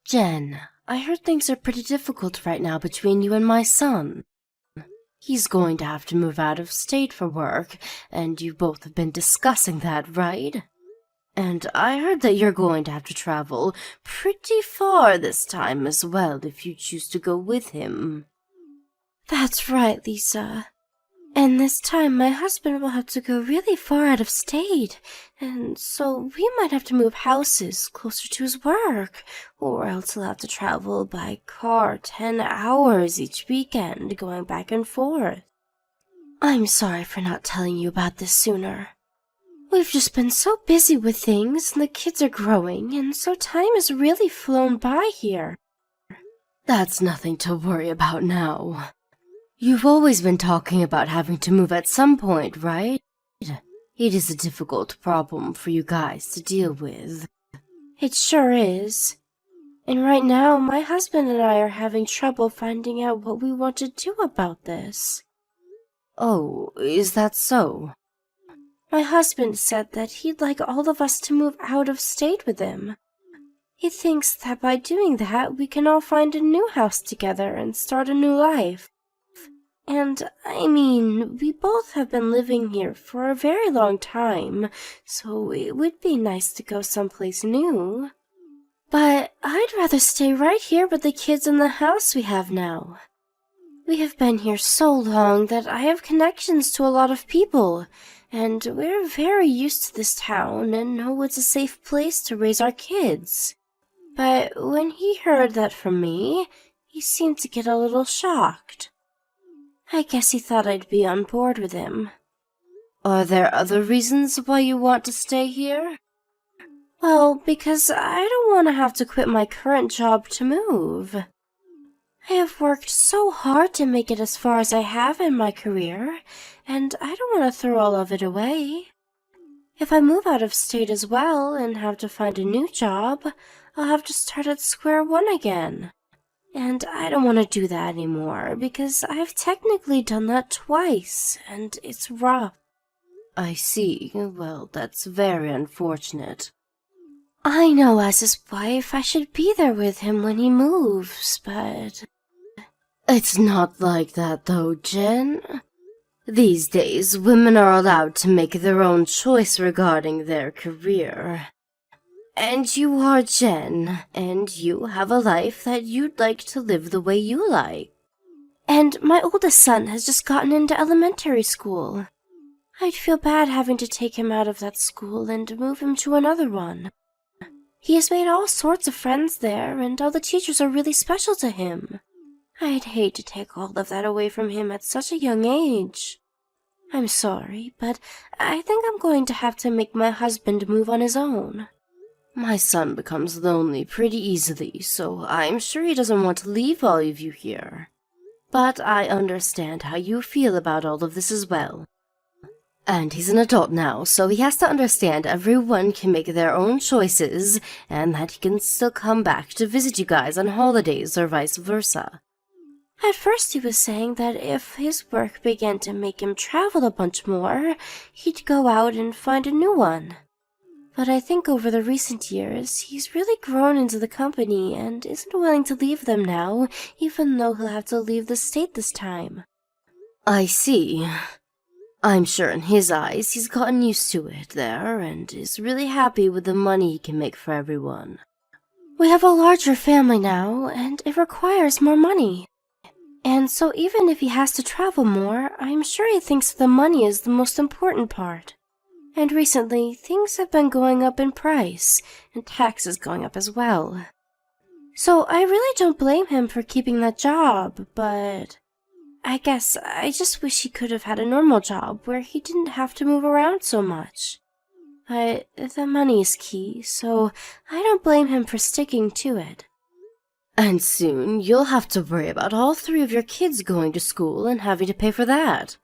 Jen, I heard things are pretty difficult right now between you and my son. He's going to have to move out of state for work, and you both have been discussing that, right? And I heard that you're going to have to travel pretty far this time as well if you choose to go with him. That's right, Lisa. And this time my husband will have to go really far out of state, and so we might have to move houses closer to his work, or else he'll have to travel by car 10 hours each weekend, going back and forth. I'm sorry for not telling you about this sooner. We've just been so busy with things, and the kids are growing, and so time has really flown by here. That's nothing to worry about now. You've always been talking about having to move at some point, right? It is a difficult problem for you guys to deal with. It sure is. And right now, my husband and I are having trouble finding out what we want to do about this. Oh, is that so? My husband said that he'd like all of us to move out of state with him. He thinks that by doing that, we can all find a new house together and start a new life. And, I mean, we both have been living here for a very long time, so it would be nice to go someplace new. But I'd rather stay right here with the kids in the house we have now. We have been here so long that I have connections to a lot of people, and we're very used to this town and know it's a safe place to raise our kids. But when he heard that from me, he seemed to get a little shocked. I guess he thought I'd be on board with him. Are there other reasons why you want to stay here? Well, because I don't want to have to quit my current job to move. I have worked so hard to make it as far as I have in my career, and I don't want to throw all of it away. If I move out of state as well and have to find a new job, I'll have to start at square one again. And I don't want to do that anymore, because I've technically done that twice, and it's rough. I see. Well, that's very unfortunate. I know as his wife I should be there with him when he moves, but... It's not like that though, Jen. These days, women are allowed to make their own choice regarding their career. And you are Jen, and you have a life that you'd like to live the way you like. And my oldest son has just gotten into elementary school. I'd feel bad having to take him out of that school and move him to another one. He has made all sorts of friends there, and all the teachers are really special to him. I'd hate to take all of that away from him at such a young age. I'm sorry, but I think I'm going to have to make my husband move on his own. My son becomes lonely pretty easily, so I'm sure he doesn't want to leave all of you here. But I understand how you feel about all of this as well. And he's an adult now, so he has to understand everyone can make their own choices, and that he can still come back to visit you guys on holidays or vice versa. At first he was saying that if his work began to make him travel a bunch more, he'd go out and find a new one. But I think over the recent years, he's really grown into the company and isn't willing to leave them now, even though he'll have to leave the state this time. I see. I'm sure in his eyes he's gotten used to it there and is really happy with the money he can make for everyone. We have a larger family now, and it requires more money. And so even if he has to travel more, I'm sure he thinks the money is the most important part. And recently, things have been going up in price, and taxes going up as well. So I really don't blame him for keeping that job, but I guess I just wish he could have had a normal job where he didn't have to move around so much. But the money is key, so I don't blame him for sticking to it. And soon you'll have to worry about all 3 of your kids going to school and having to pay for that.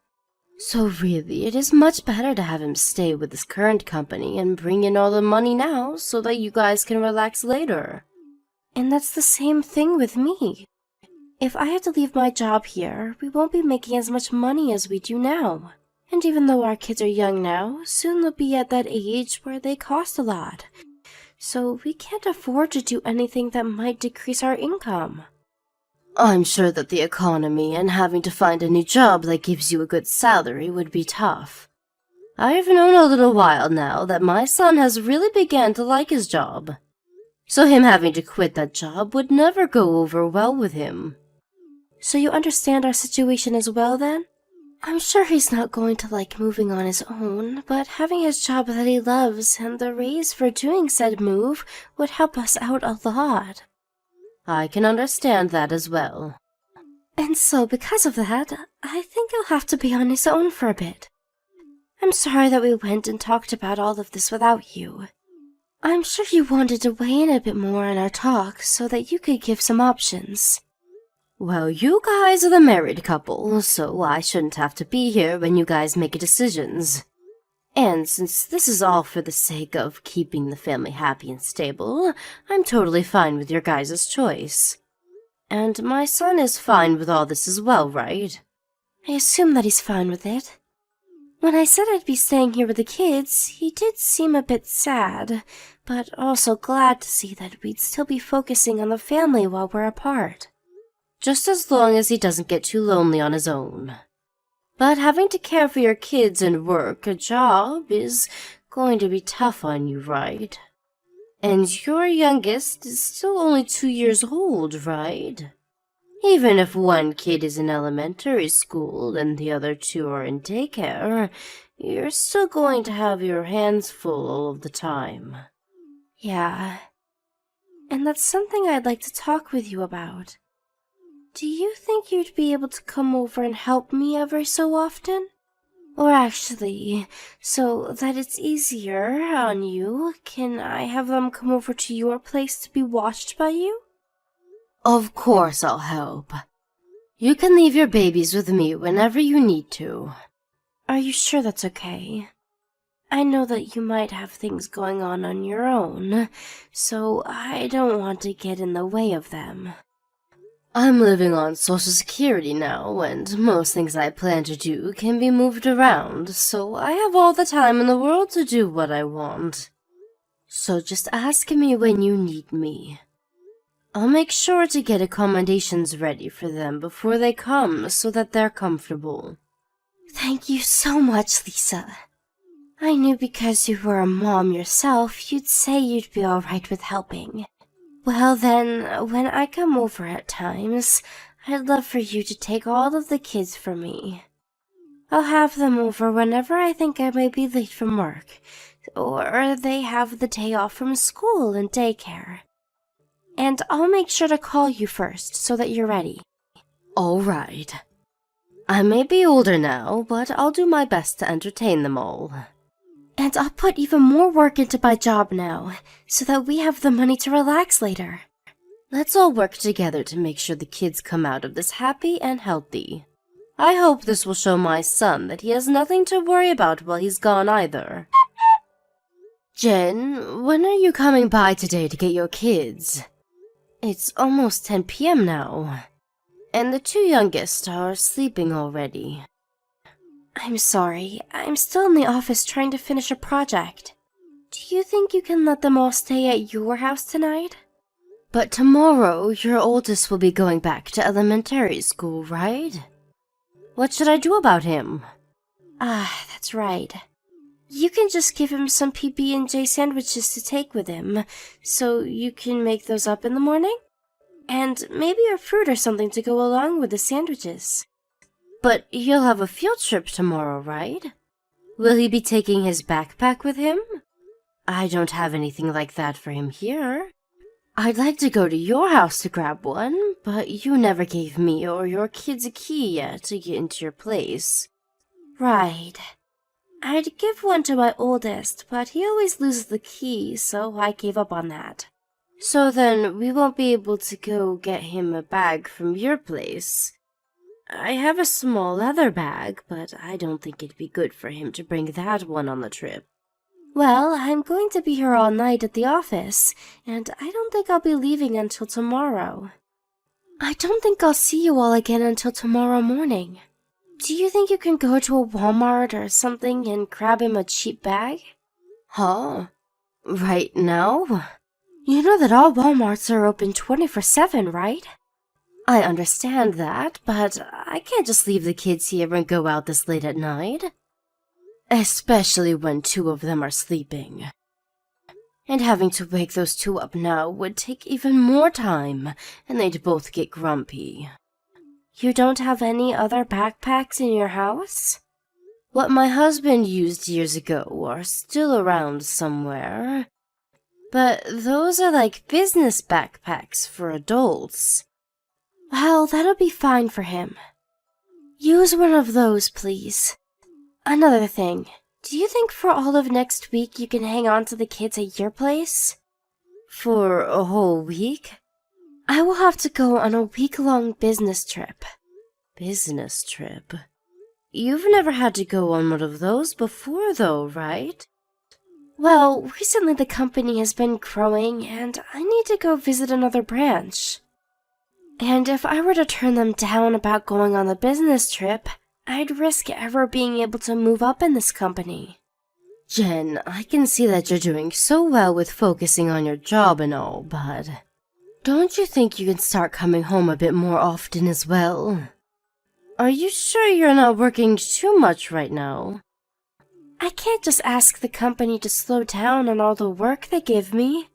So really, it is much better to have him stay with his current company and bring in all the money now so that you guys can relax later. And that's the same thing with me. If I have to leave my job here, we won't be making as much money as we do now. And even though our kids are young now, soon they'll be at that age where they cost a lot. so we can't afford to do anything that might decrease our income. I'm sure that the economy and having to find a new job that gives you a good salary would be tough. I've known a little while now that my son has really begun to like his job. So him having to quit that job would never go over well with him. So you understand our situation as well, then? I'm sure he's not going to like moving on his own, but having his job that he loves and the raise for doing said move would help us out a lot. I can understand that as well. And so, because of that, I think he'll have to be on his own for a bit. I'm sorry that we went and talked about all of this without you. I'm sure you wanted to weigh in a bit more in our talk so that you could give some options. Well, you guys are the married couple, so I shouldn't have to be here when you guys make decisions. And since this is all for the sake of keeping the family happy and stable, I'm totally fine with your guys' choice. And my son is fine with all this as well, right? I assume that he's fine with it. When I said I'd be staying here with the kids, he did seem a bit sad, but also glad to see that we'd still be focusing on the family while we're apart. Just as long as he doesn't get too lonely on his own. But having to care for your kids and work a job is going to be tough on you, right? And your youngest is still only 2 years old, right? Even if one kid is in elementary school and the other 2 are in daycare, you're still going to have your hands full all of the time. Yeah. And that's something I'd like to talk with you about. Do you think you'd be able to come over and help me every so often? Or actually, so that it's easier on you, can I have them come over to your place to be watched by you? Of course I'll help. You can leave your babies with me whenever you need to. Are you sure that's okay? I know that you might have things going on your own, so I don't want to get in the way of them. I'm living on Social Security now, and most things I plan to do can be moved around, so I have all the time in the world to do what I want. So just ask me when you need me. I'll make sure to get accommodations ready for them before they come so that they're comfortable. Thank you so much, Lisa. I knew because you were a mom yourself, you'd say you'd be all right with helping. Well then, when I come over at times, I'd love for you to take all of the kids for me. I'll have them over whenever I think I may be late from work, or they have the day off from school and daycare. And I'll make sure to call you first so that you're ready. All right. I may be older now, but I'll do my best to entertain them all. And I'll put even more work into my job now, so that we have the money to relax later. Let's all work together to make sure the kids come out of this happy and healthy. I hope this will show my son that he has nothing to worry about while he's gone either. Jen, when are you coming by today to get your kids? It's almost 10 p.m. now, and the 2 youngest are sleeping already. I'm sorry, I'm still in the office trying to finish a project. Do you think you can let them all stay at your house tonight? But tomorrow, your oldest will be going back to elementary school, right? What should I do about him? Ah, that's right. You can just give him some PB&J sandwiches to take with him, so you can make those up in the morning? And maybe a fruit or something to go along with the sandwiches. But he'll have a field trip tomorrow, right? Will he be taking his backpack with him? I don't have anything like that for him here. I'd like to go to your house to grab one, but you never gave me or your kids a key yet to get into your place. Right. I'd give one to my oldest, but he always loses the key, so I gave up on that. So then we won't be able to go get him a bag from your place. I have a small leather bag, but I don't think it'd be good for him to bring that one on the trip. Well, I'm going to be here all night at the office, and I don't think I'll be leaving until tomorrow. I don't think I'll see you all again until tomorrow morning. Do you think you can go to a Walmart or something and grab him a cheap bag? Huh? Right now? You know that all Walmarts are open 24/7, right? I understand that, but I can't just leave the kids here and go out this late at night. Especially when two of them are sleeping. And having to wake those two up now would take even more time, and they'd both get grumpy. You don't have any other backpacks in your house? What my husband used years ago are still around somewhere. But those are like business backpacks for adults. Well, that'll be fine for him. Use one of those, please. Another thing, do you think for all of next week you can hang on to the kids at your place? For a whole week? I will have to go on a week-long business trip. Business trip? You've never had to go on one of those before, though, right? Well, recently the company has been growing, and I need to go visit another branch. And if I were to turn them down about going on the business trip, I'd risk ever being able to move up in this company. Jen, I can see that you're doing so well with focusing on your job and all, but don't you think you can start coming home a bit more often as well? Are you sure you're not working too much right now? I can't just ask the company to slow down on all the work they give me.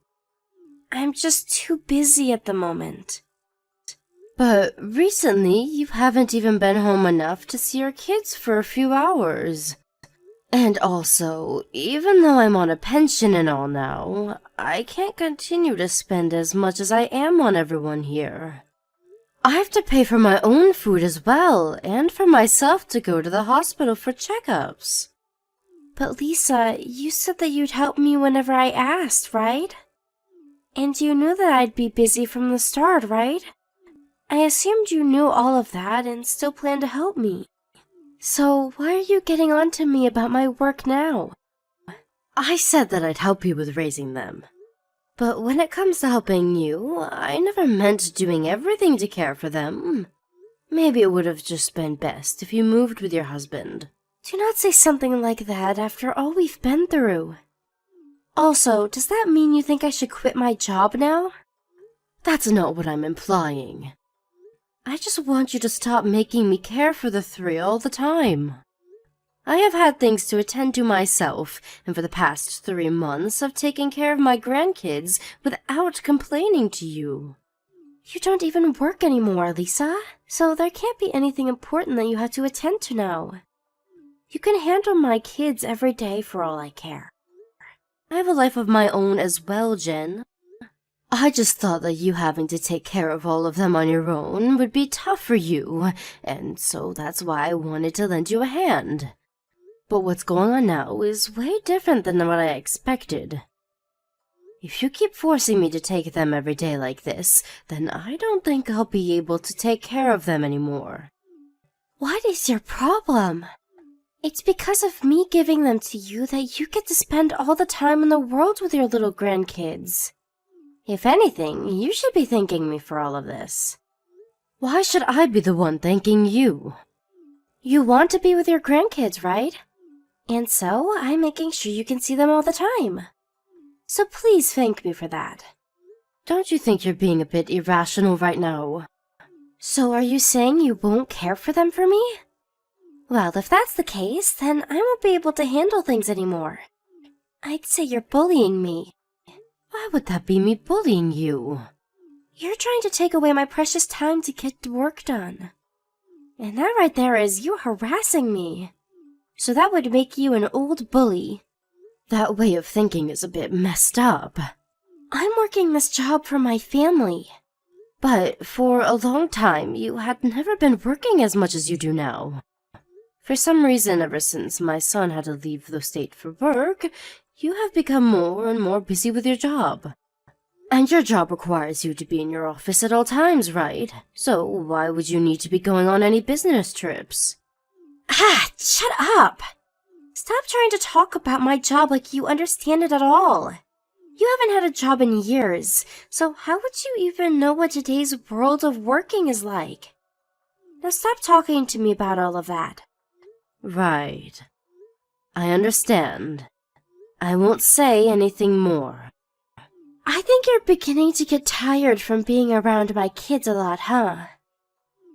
I'm just too busy at the moment. But recently, you haven't even been home enough to see your kids for a few hours. And also, even though I'm on a pension and all now, I can't continue to spend as much as I am on everyone here. I have to pay for my own food as well, and for myself to go to the hospital for checkups. But Lisa, you said that you'd help me whenever I asked, right? And you knew that I'd be busy from the start, right? I assumed you knew all of that and still planned to help me. So why are you getting on to me about my work now? I said that I'd help you with raising them. But when it comes to helping you, I never meant doing everything to care for them. Maybe it would have just been best if you moved with your husband. Do not say something like that after all we've been through. Also, does that mean you think I should quit my job now? That's not what I'm implying. I just want you to stop making me care for the three all the time. I have had things to attend to myself, and for the past 3 months I've taken care of my grandkids without complaining to you. You don't even work anymore, Lisa, so there can't be anything important that you have to attend to now. You can handle my kids every day for all I care. I have a life of my own as well, Jen. I just thought that you having to take care of all of them on your own would be tough for you, and so that's why I wanted to lend you a hand. But what's going on now is way different than what I expected. If you keep forcing me to take them every day like this, then I don't think I'll be able to take care of them anymore. What is your problem? It's because of me giving them to you that you get to spend all the time in the world with your little grandkids. If anything, you should be thanking me for all of this. Why should I be the one thanking you? You want to be with your grandkids, right? And so I'm making sure you can see them all the time. So please thank me for that. Don't you think you're being a bit irrational right now? So are you saying you won't care for them for me? Well, if that's the case, then I won't be able to handle things anymore. I'd say you're bullying me. Why would that be me bullying you? You're trying to take away my precious time to get the work done. And that right there is you harassing me. So that would make you an old bully. That way of thinking is a bit messed up. I'm working this job for my family. But for a long time, you had never been working as much as you do now. For some reason, ever since my son had to leave the state for work, you have become more and more busy with your job. And your job requires you to be in your office at all times, right? So why would you need to be going on any business trips? Ah, shut up! Stop trying to talk about my job like you understand it at all. You haven't had a job in years, so how would you even know what today's world of working is like? Now stop talking to me about all of that. Right. I understand. I won't say anything more. I think you're beginning to get tired from being around my kids a lot, huh?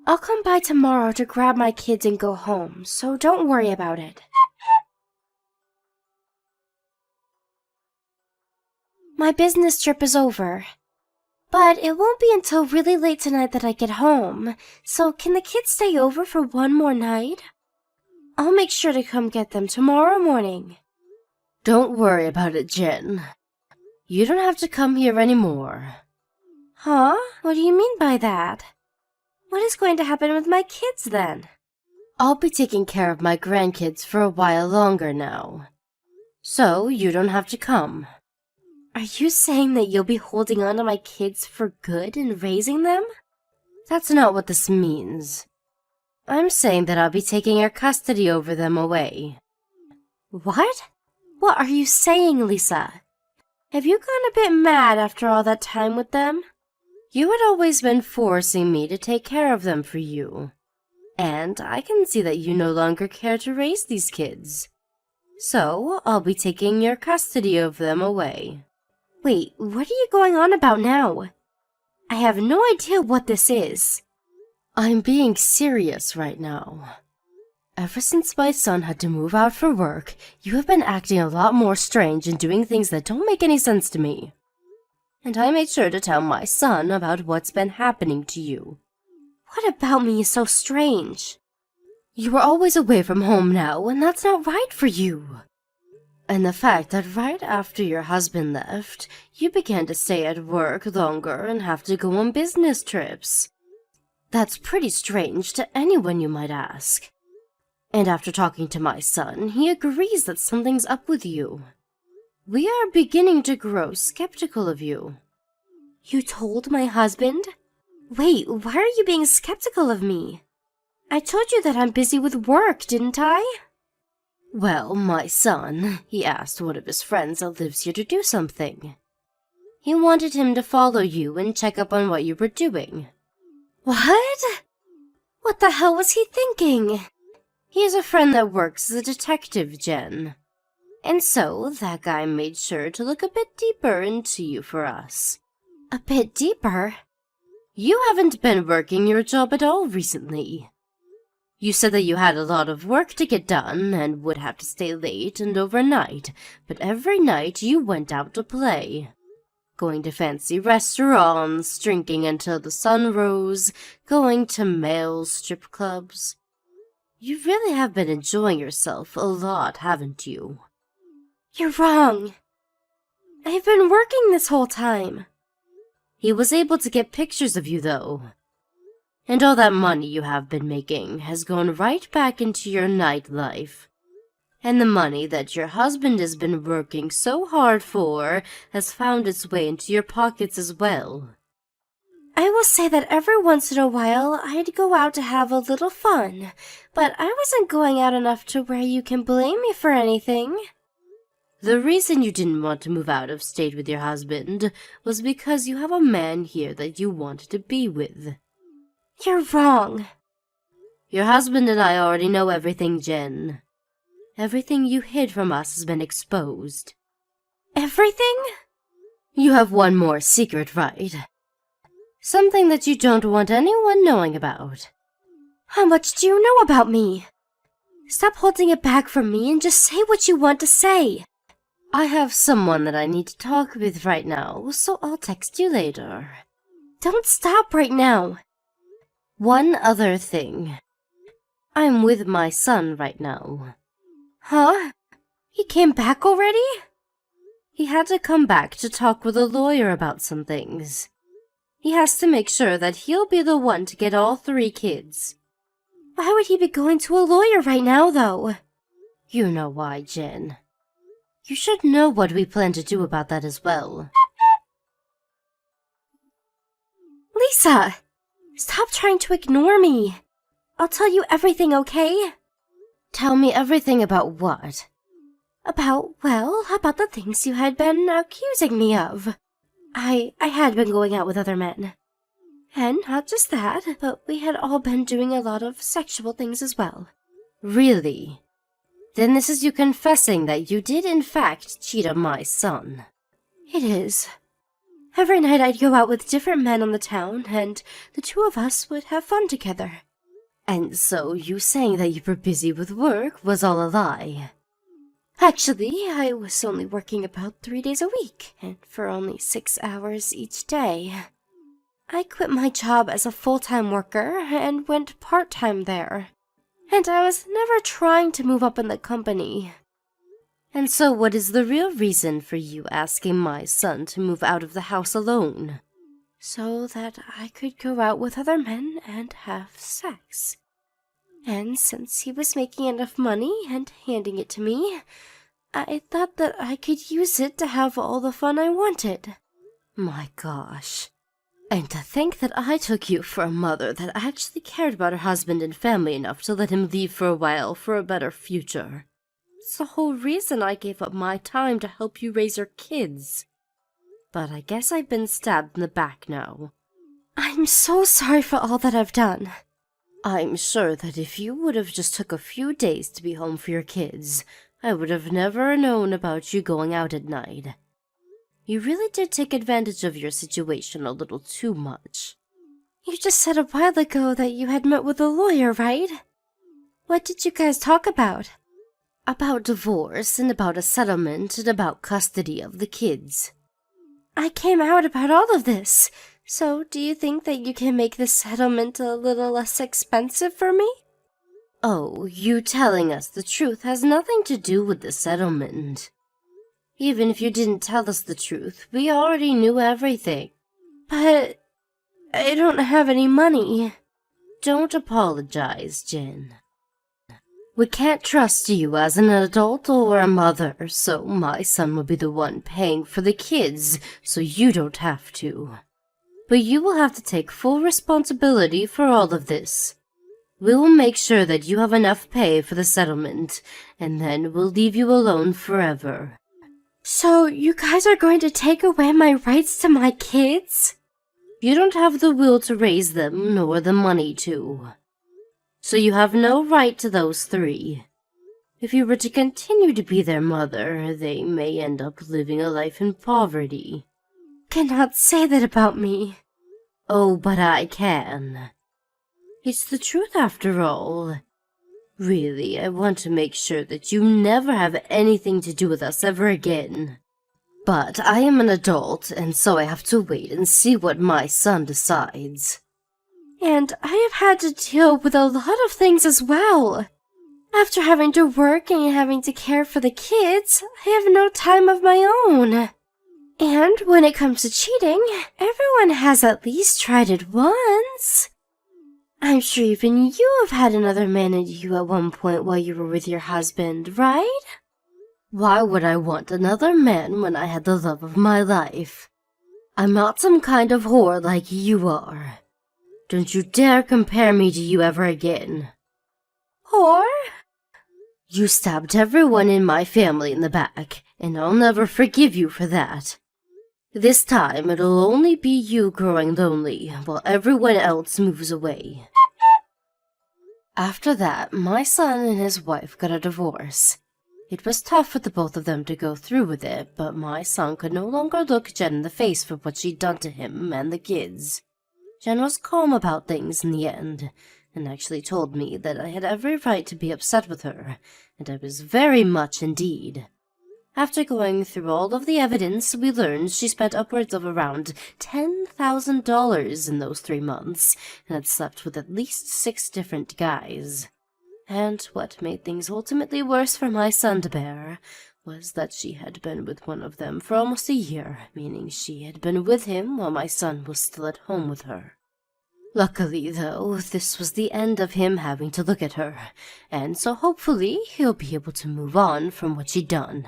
I'll come by tomorrow to grab my kids and go home, so don't worry about it. My business trip is over, but it won't be until really late tonight that I get home, so can the kids stay over for one more night? I'll make sure to come get them tomorrow morning. Don't worry about it, Jen. You don't have to come here anymore. Huh? What do you mean by that? What is going to happen with my kids then? I'll be taking care of my grandkids for a while longer now. So you don't have to come. Are you saying that you'll be holding on to my kids for good and raising them? That's not what this means. I'm saying that I'll be taking your custody over them away. What? What are you saying, Lisa? Have you gone a bit mad after all that time with them? You had always been forcing me to take care of them for you. And I can see that you no longer care to raise these kids. So I'll be taking your custody of them away. Wait, what are you going on about now? I have no idea what this is. I'm being serious right now. Ever since my son had to move out for work, you have been acting a lot more strange and doing things that don't make any sense to me. And I made sure to tell my son about what's been happening to you. What about me is so strange? You are always away from home now, and that's not right for you. And the fact that right after your husband left, you began to stay at work longer and have to go on business trips. That's pretty strange to anyone, you might ask. And after talking to my son, he agrees that something's up with you. We are beginning to grow skeptical of you. You told my husband? Wait, why are you being skeptical of me? I told you that I'm busy with work, didn't I? Well, my son, he asked one of his friends that lives here to do something. He wanted him to follow you and check up on what you were doing. What? What the hell was he thinking? He has a friend that works as a detective, Jen. And so, that guy made sure to look a bit deeper into you for us. A bit deeper? You haven't been working your job at all recently. You said that you had a lot of work to get done and would have to stay late and overnight, but every night you went out to play. Going to fancy restaurants, drinking until the sun rose, going to male strip clubs. You really have been enjoying yourself a lot, haven't you? You're wrong. I've been working this whole time. He was able to get pictures of you, though. And all that money you have been making has gone right back into your nightlife. And the money that your husband has been working so hard for has found its way into your pockets as well. I will say that every once in a while I'd go out to have a little fun, but I wasn't going out enough to where you can blame me for anything. The reason you didn't want to move out of state with your husband was because you have a man here that you wanted to be with. You're wrong. Your husband and I already know everything, Jen. Everything you hid from us has been exposed. Everything? You have one more secret, right? Something that you don't want anyone knowing about. How much do you know about me? Stop holding it back from me and just say what you want to say. I have someone that I need to talk with right now, so I'll text you later. Don't stop right now. One other thing. I'm with my son right now. Huh? He came back already? He had to come back to talk with a lawyer about some things. He has to make sure that he'll be the one to get all 3 kids. Why would he be going to a lawyer right now, though? You know why, Jen. You should know what we plan to do about that as well. Lisa! Stop trying to ignore me. I'll tell you everything, okay? Tell me everything about what? About the things you had been accusing me of. I had been going out with other men. And not just that, but we had all been doing a lot of sexual things as well. Really? Then this is you confessing that you did in fact cheat on my son. It is. Every night I'd go out with different men on the town, and the two of us would have fun together. And so you saying that you were busy with work was all a lie? Actually, I was only working about 3 days a week, and for only 6 hours each day. I quit my job as a full-time worker and went part-time there. And I was never trying to move up in the company. And so what is the real reason for you asking my son to move out of the house alone? So that I could go out with other men and have sex. And since he was making enough money and handing it to me, I thought that I could use it to have all the fun I wanted. My gosh. And to think that I took you for a mother that actually cared about her husband and family enough to let him leave for a while for a better future. It's the whole reason I gave up my time to help you raise your kids. But I guess I've been stabbed in the back now. I'm so sorry for all that I've done. I'm sure that if you would have just took a few days to be home for your kids, I would have never known about you going out at night. You really did take advantage of your situation a little too much. You just said a while ago that you had met with a lawyer, right? What did you guys talk about? About divorce, and about a settlement, and about custody of the kids. I came out about all of this, so do you think that you can make the settlement a little less expensive for me? Oh, you telling us the truth has nothing to do with the settlement. Even if you didn't tell us the truth, we already knew everything. But I don't have any money. Don't apologize, Jen. We can't trust you as an adult or a mother, so my son will be the one paying for the kids, so you don't have to. But you will have to take full responsibility for all of this. We will make sure that you have enough pay for the settlement, and then we'll leave you alone forever. So you guys are going to take away my rights to my kids? You don't have the will to raise them, nor the money to. So you have no right to those 3. If you were to continue to be their mother, they may end up living a life in poverty. Cannot say that about me. Oh, but I can. It's the truth after all. Really, I want to make sure that you never have anything to do with us ever again. But I am an adult, and so I have to wait and see what my son decides. And I have had to deal with a lot of things as well. After having to work and having to care for the kids, I have no time of my own. And when it comes to cheating, everyone has at least tried it once. I'm sure even you have had another man at you at one point while you were with your husband, right? Why would I want another man when I had the love of my life? I'm not some kind of whore like you are. Don't you dare compare me to you ever again. Whore? You stabbed everyone in my family in the back, and I'll never forgive you for that. This time it'll only be you growing lonely, while everyone else moves away. After that, my son and his wife got a divorce. It was tough for the both of them to go through with it, but my son could no longer look Jen in the face for what she'd done to him and the kids. Jen was calm about things in the end, and actually told me that I had every right to be upset with her, and I was very much indeed. After going through all of the evidence, we learned she spent upwards of around $10,000 in those 3 months, and had slept with at least 6 different guys. And what made things ultimately worse for my son to bear was that she had been with one of them for almost a year, meaning she had been with him while my son was still at home with her. Luckily, though, this was the end of him having to look at her, and so hopefully he'll be able to move on from what she'd done.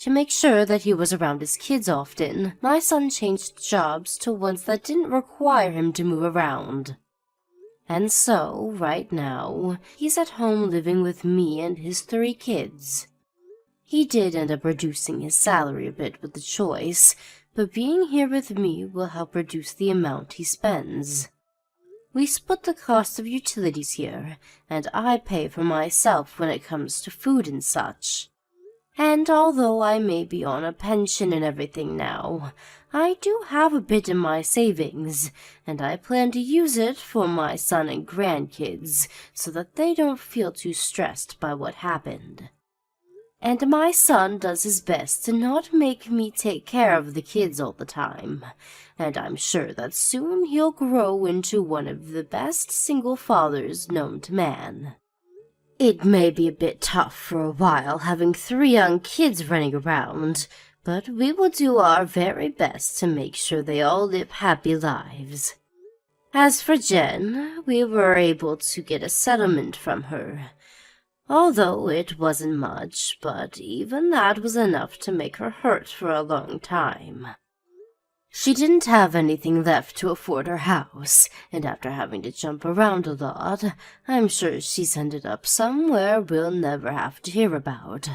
To make sure that he was around his kids often, my son changed jobs to ones that didn't require him to move around. And so, right now, he's at home living with me and his 3 kids. He did end up reducing his salary a bit with the choice, but being here with me will help reduce the amount he spends. We split the cost of utilities here, and I pay for myself when it comes to food and such. And although I may be on a pension and everything now, I do have a bit in my savings, and I plan to use it for my son and grandkids so that they don't feel too stressed by what happened. And my son does his best to not make me take care of the kids all the time, and I'm sure that soon he'll grow into one of the best single fathers known to man. It may be a bit tough for a while having 3 young kids running around, but we will do our very best to make sure they all live happy lives. As for Jen, we were able to get a settlement from her. Although it wasn't much, but even that was enough to make her hurt for a long time. She didn't have anything left to afford her house, and after having to jump around a lot, I'm sure she's ended up somewhere we'll never have to hear about.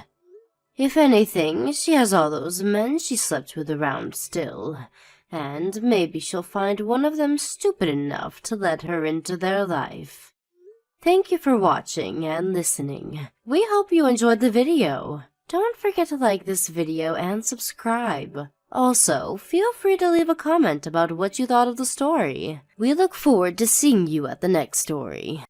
If anything, she has all those men she slept with around still, and maybe she'll find one of them stupid enough to let her into their life. Thank you for watching and listening. We hope you enjoyed the video. Don't forget to like this video and subscribe. Also, feel free to leave a comment about what you thought of the story. We look forward to seeing you at the next story.